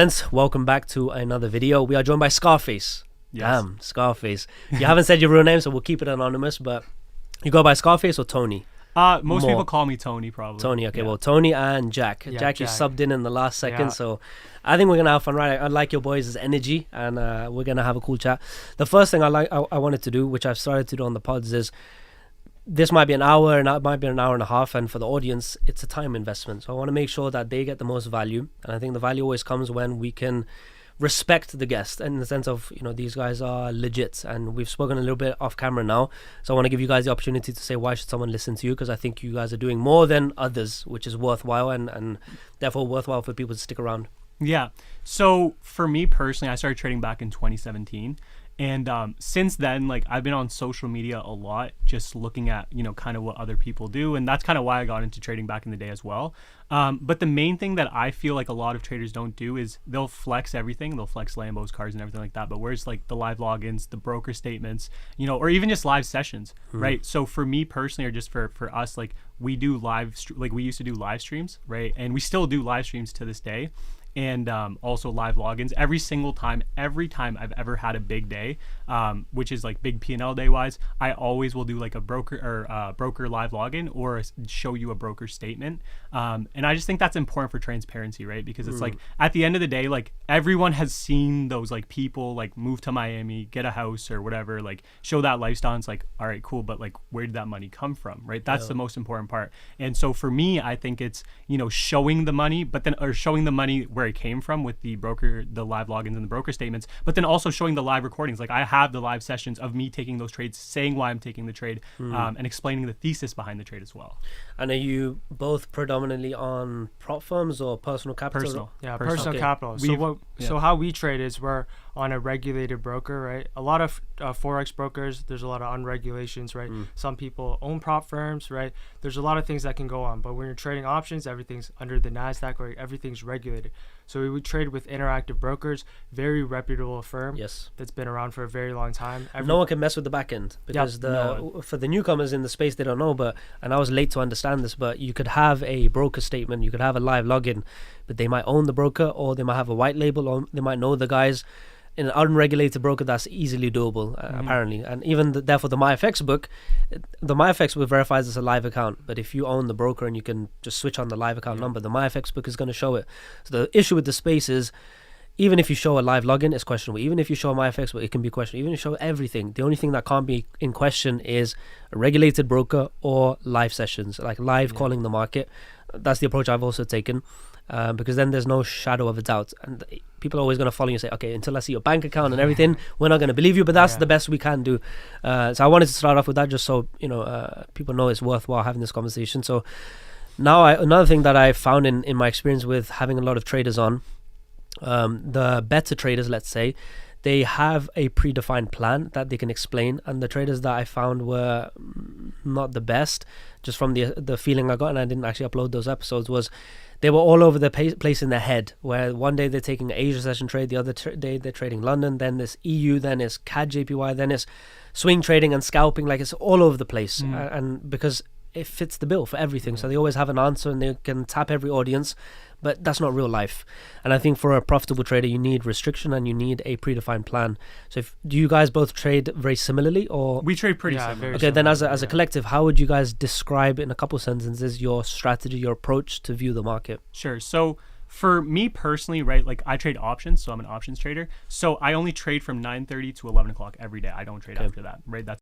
Friends, welcome back to another video. We are joined by Scarface. Yes. Damn, Scarface. You haven't said your real name, so we'll keep it anonymous, but you go by Scarface or Tony? Most people call me Tony, probably. Tony, okay. Yeah. Well, Tony and Jack. Yeah, Jack, you Jack. subbed in the last second, Yeah. so I think we're going to have fun, right? I like your boys' energy, and we're going to have a cool chat. The first thing I wanted to do, which I've started to do on the pods, is this might be an hour, and it might be an hour and a half, and for the audience, it's a time investment. So I want to make sure that they get the most value, and I think the value always comes when we can respect the guest in the sense of, you know, these guys are legit, and we've spoken a little bit off camera now, so I want to give you guys the opportunity to say why should someone listen to you, because I think you guys are doing more than others, which is worthwhile, and therefore worthwhile for people to stick around. Yeah. So for me personally, I started trading back in 2017. And since then, like, I've been on social media a lot, just looking at, you know, kind of what other people do. And that's kind of why I got into trading back in the day as well. But the main thing that I feel like a lot of traders don't do is they'll flex everything. They'll flex Lambos, cars, and everything like that. But where's like the live logins, the broker statements, you know, or even just live sessions, right? So for me personally, or just for us, like, we do like we used to do live streams, right? And we still do live streams to this day. And also live logins every time I've ever had a big day, which is like big P&L day wise, I always will do like a broker live login or show you a broker statement. And I just think that's important for transparency, right? Because it's like at the end of the day, like, everyone has seen those like people like move to Miami, get a house or whatever, like show that lifestyle. And it's like, all right, cool, but like, where did that money come from, right? That's the most important part. And so for me, I think it's, you know, showing the money, showing the money where it came from with the live logins and the broker statements, but then also showing the live recordings. Like, I have the live sessions of me taking those trades, saying why I'm taking the trade, and explaining the thesis behind the trade as well. And are you both predominantly on prop firms or personal capital? Personal. Yeah, Personal. personal Okay. capital. So how we trade is we're on a regulated broker, right? A lot of forex brokers, there's a lot of unregulations, right? Some people own prop firms, right? There's a lot of things that can go on, but when you're trading options, everything's under the NASDAQ, or everything's regulated. So we would trade with Interactive Brokers, very reputable firm. Yes. That's been around for a very long time. No one can mess with the back end, because for the newcomers in the space, they don't know, and I was late to understand this, but you could have a broker statement, you could have a live login, but they might own the broker, or they might have a white label, or they might know the guys. In an unregulated broker, that's easily doable, apparently. And even therefore, the MyFX book verifies it's a live account. But if you own the broker and you can just switch on the live account number, the MyFX book is going to show it. So the issue with the space is, even if you show a live login, it's questionable. Even if you show a MyFX book, it can be questionable. Even if you show everything, the only thing that can't be in question is a regulated broker or live sessions, like live calling the market. That's the approach I've also taken. Because then there's no shadow of a doubt, and people are always going to follow you and say, okay, until I see your bank account and everything, we're not going to believe you, but that's the best we can do. So I wanted to start off with that, just so, you know, people know it's worthwhile having this conversation. So now another thing that I found in my experience with having a lot of traders on, the better traders, let's say, they have a predefined plan that they can explain, and the traders that I found were not the best, just from the feeling I got, and I didn't actually upload those episodes, was they were all over the place in their head, where one day they're taking an Asia session trade, the other day they're trading London, then there's EU, then it's CAD JPY, then it's swing trading and scalping. Like, it's all over the place, and because it fits the bill for everything, so they always have an answer and they can tap every audience, but that's not real life. And I think for a profitable trader, you need restriction and you need a predefined plan. So do you guys both trade very similarly, or We trade pretty similar. okay, then as a collective, how would you guys describe in a couple sentences your strategy, your approach to view the market? Sure. So for me personally, right, like, I trade options, so I'm an options trader. So I only trade from 9:30 to 11 o'clock every day. I don't trade after that, right? That's